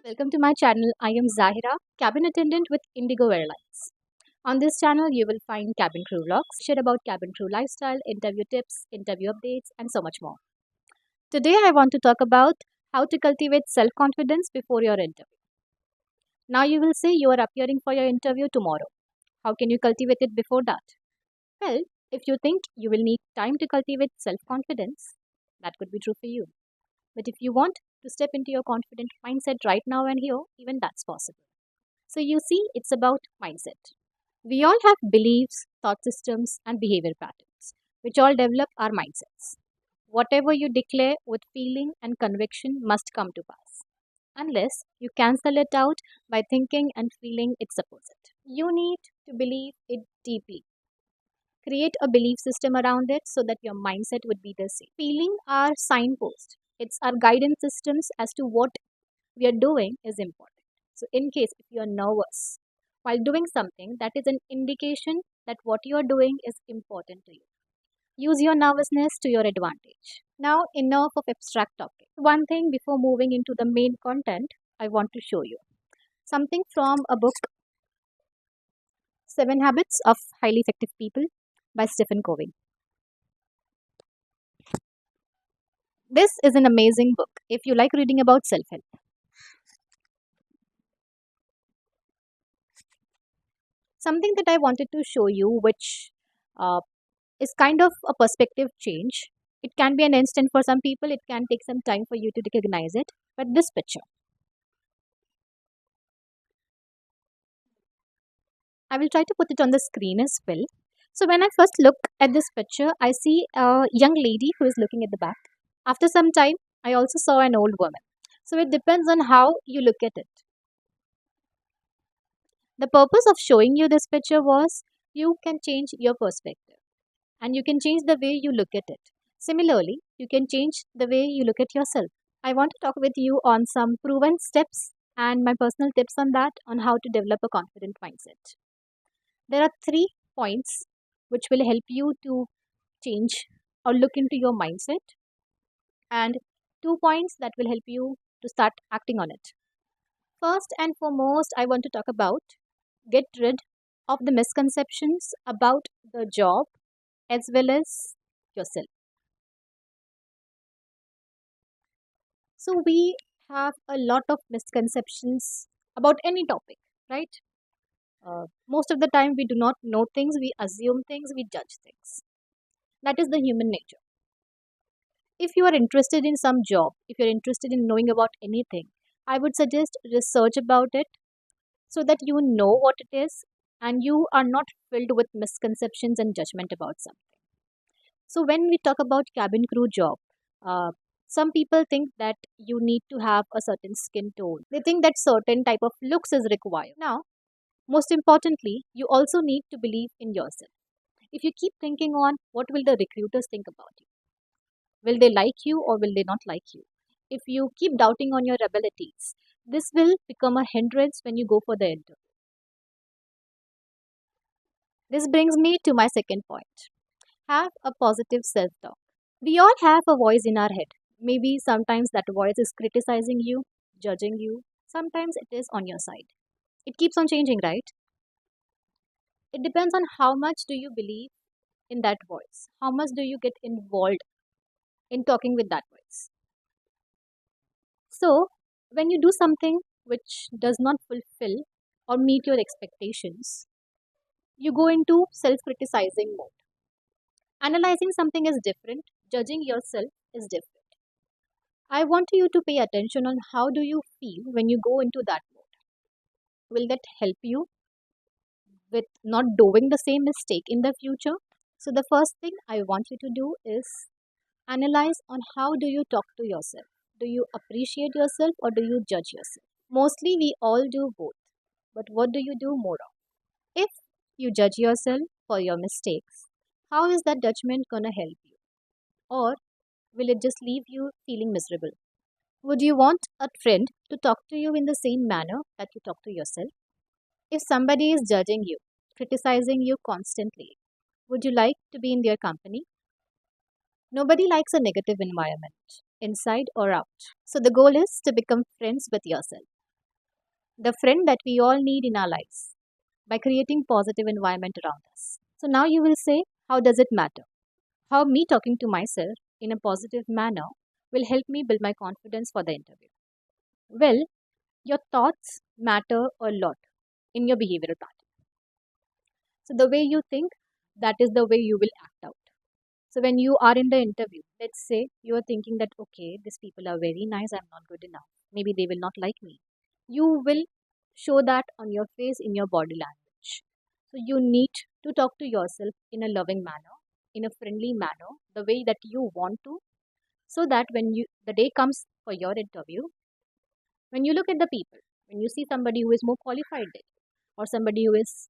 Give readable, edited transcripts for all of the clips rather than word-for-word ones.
Welcome to my channel. I am Zahira, cabin attendant with Indigo Airlines. On this channel, you will find cabin crew vlogs, share about cabin crew lifestyle, interview tips, interview updates, and so much more. Today, I want to talk about how to cultivate self-confidence before your interview. Now, you will say you are appearing for your interview tomorrow. How can you cultivate it before that? Well, if you think you will need time to cultivate self-confidence, that could be true for you. But if you want to step into your confident mindset right now and here, even that's possible. So you see, it's about mindset. We all have beliefs, thought systems, and behavior patterns, which all develop our mindsets. Whatever you declare with feeling and conviction must come to pass, unless you cancel it out by thinking and feeling its opposite. You need to believe it deeply. Create a belief system around it so that your mindset would be the same. Feeling our signpost. It's our guidance systems as to what we are doing is important. So, in case if you are nervous while doing something, that is an indication that what you are doing is important to you. Use your nervousness to your advantage. Now, enough of abstract talking. One thing before moving into the main content, I want to show you something from a book, 7 Habits of Highly Effective People by Stephen Covey. This is an amazing book if you like reading about self help. Something that I wanted to show you, which is kind of a perspective change. It can be an instant for some people, it can take some time for you to recognize it. But this picture, I will try to put it on the screen as well. So, when I first look at this picture, I see a young lady who is looking at the back. After some time, I also saw an old woman. So, it depends on how you look at it. The purpose of showing you this picture was you can change your perspective and you can change the way you look at it. Similarly, you can change the way you look at yourself. I want to talk with you on some proven steps and my personal tips on that on how to develop a confident mindset. There are 3 points which will help you to change or look into your mindset, and 2 points that will help you to start acting on it. First and foremost, I want to talk about get rid of the misconceptions about the job as well as yourself. So, we have a lot of misconceptions about any topic, right? Most of the time, we do not know things, we assume things, we judge things. That is the human nature. If you are interested in some job, if you're interested in knowing about anything, I would suggest research about it so that you know what it is and you are not filled with misconceptions and judgment about something. So, when we talk about cabin crew job, uh, some people think that you need to have a certain skin tone. They think that certain type of looks is required. Now, most importantly, you also need to believe in yourself. If you keep thinking on what will the recruiters think about you, will they like you or will they not like you? If you keep doubting on your abilities, this will become a hindrance when you go for the interview. This brings me to my second point. Have a positive self talk. We all have a voice in our head. Maybe sometimes that voice is criticizing you, judging you, sometimes it is on your side. It keeps on changing, right? It depends on how much do you believe in that voice, how much do you get involved in talking with that voice. So, when you do something which does not fulfill or meet your expectations, you go into self criticizing mode. Analyzing something is different, judging yourself is different. I want you to pay attention on how do you feel when you go into that mode. Will that help you with not doing the same mistake in the future? So the first thing I want you to do is analyze on how do you talk to yourself. Do you appreciate yourself or do you judge yourself? Mostly we all do both. But what do you do more of? If you judge yourself for your mistakes, how is that judgment gonna help you? Or will it just leave you feeling miserable? Would you want a friend to talk to you in the same manner that you talk to yourself? If somebody is judging you, criticizing you constantly, would you like to be in their company? Nobody likes a negative environment, inside or out. So the goal is to become friends with yourself. the friend that we all need in our lives by creating positive environment around us. So now you will say, how does it matter? How me talking to myself in a positive manner will help me build my confidence for the interview. Well, your thoughts matter a lot in your behavioral pattern. So the way you think, that is the way you will act out. So when you are in the interview, let's say you are thinking that okay, these people are very nice, I'm not good enough. Maybe they will not like me. You will show that on your face in your body language. So you need to talk to yourself in a loving manner, in a friendly manner, the way that you want to, so that when you the day comes for your interview, when you look at the people, when you see somebody who is more qualified than you, or somebody who is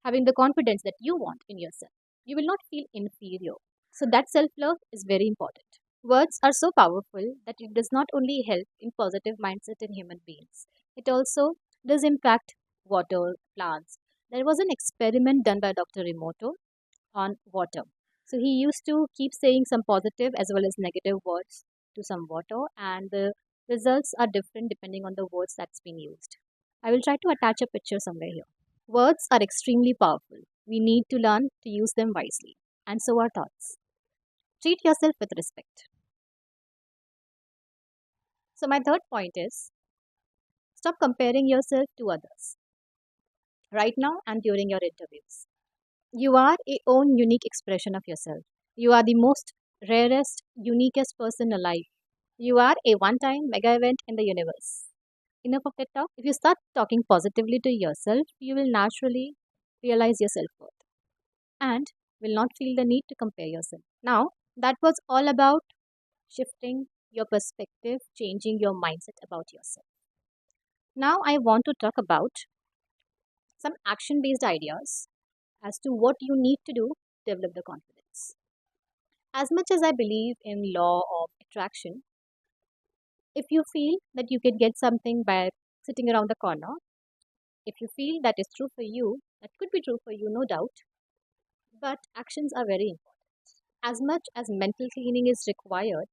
having the confidence that you want in yourself, you will not feel inferior. So that self-love is very important. Words are so powerful that it does not only help in positive mindset in human beings, it also does impact water, plants. There was an experiment done by Dr. Emoto on water. So he used to keep saying some positive as well as negative words to some water, and the results are different depending on the words that's been used. I will try to attach a picture somewhere here. Words are extremely powerful. We need to learn to use them wisely, and so are thoughts. Treat yourself with respect. So, my third point is stop comparing yourself to others right now and during your interviews. You are a own unique expression of yourself. You are the most rarest, uniquest person alive. You are a one time mega event in the universe. Enough of that talk. If you start talking positively to yourself, you will naturally realize your self worth and will not feel the need to compare yourself. Now, that was all about shifting your perspective, changing your mindset about yourself. Now, I want to talk about some action based ideas as to what you need to do to develop the confidence. As much as I believe in law of attraction, if you feel that you can get something by sitting around the corner, if you feel that is true for you, that could be true for you, no doubt, but actions are very important. As much as mental cleaning is required,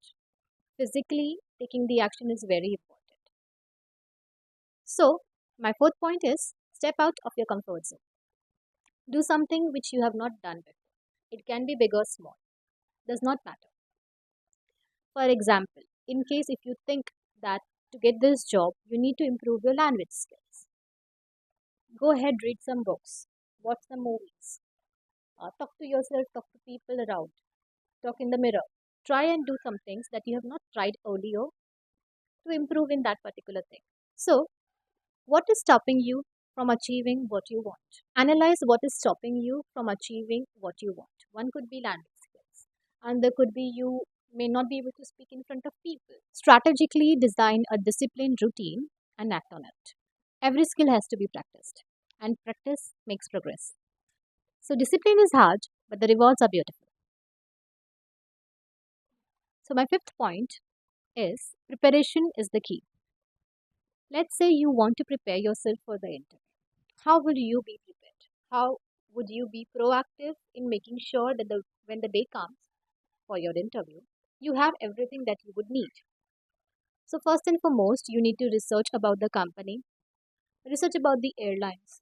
physically taking the action is very important. So, my fourth point is step out of your comfort zone. Do something which you have not done before. It can be big or small, does not matter. For example, in case if you think that to get this job, you need to improve your language skills, go ahead, read some books, watch some movies, talk to yourself, talk to people around, talk in the mirror. Try and do some things that you have not tried earlier to improve in that particular thing. So, what is stopping you from achieving what you want? Analyze what is stopping you from achieving what you want. One could be language skills, and there could be you may not be able to speak in front of people. Strategically design a disciplined routine and act on it. Every skill has to be practiced, and practice makes progress. So, discipline is hard, but the rewards are beautiful. So, my fifth point is preparation is the key. Let's say you want to prepare yourself for the interview. How would you be prepared? How would you be proactive in making sure that when the day comes for your interview, you have everything that you would need? So, first and foremost, you need to research about the company, research about the airlines.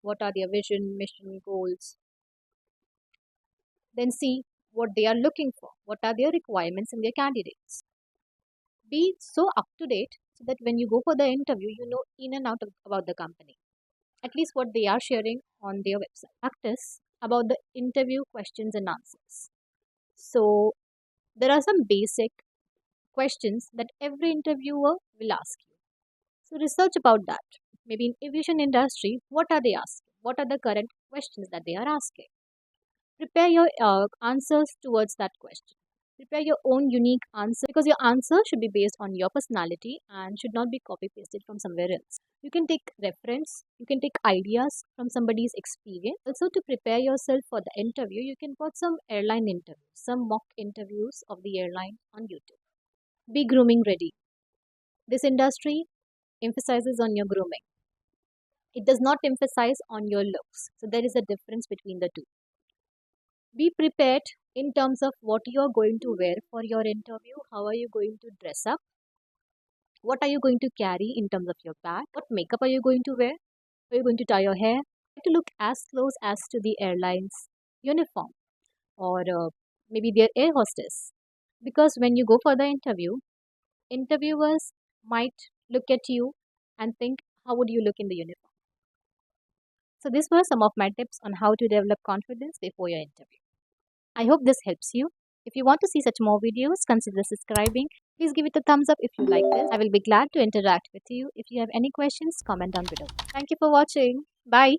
What are their vision, mission, goals? Then see what they are looking for. What are their requirements in their candidates? Be so up to date so that when you go for the interview, you know in and out about the company, at least what they are sharing on their website. Practice about the interview questions and answers. So, there are some basic questions that every interviewer will ask you. So, research about that. Maybe in aviation industry, what are they asking? What are the current questions that they are asking? Prepare your answers towards that question. Prepare your own unique answer because your answer should be based on your personality and should not be copy pasted from somewhere else. You can take reference, you can take ideas from somebody's experience. Also, to prepare yourself for the interview, you can watch some airline interviews, some mock interviews of the airline on YouTube. Be grooming ready. This industry emphasizes on your grooming. It does not emphasize on your looks. So there is a difference between the two. Be prepared in terms of what you are going to wear for your interview, how are you going to dress up, What are you going to carry in terms of your bag? What makeup are you going to wear? Are you going to tie your hair? To look as close as to the airline's uniform, or maybe their air hostess. Because when you go for the interview, interviewers might look at you and think, how would you look in the uniform? So, these were some of my tips on how to develop confidence before your interview. I hope this helps you. If you want to see such more videos, consider subscribing. Please give it a thumbs up if you like this. I will be glad to interact with you. If you have any questions, comment down below. Thank you for watching. Bye.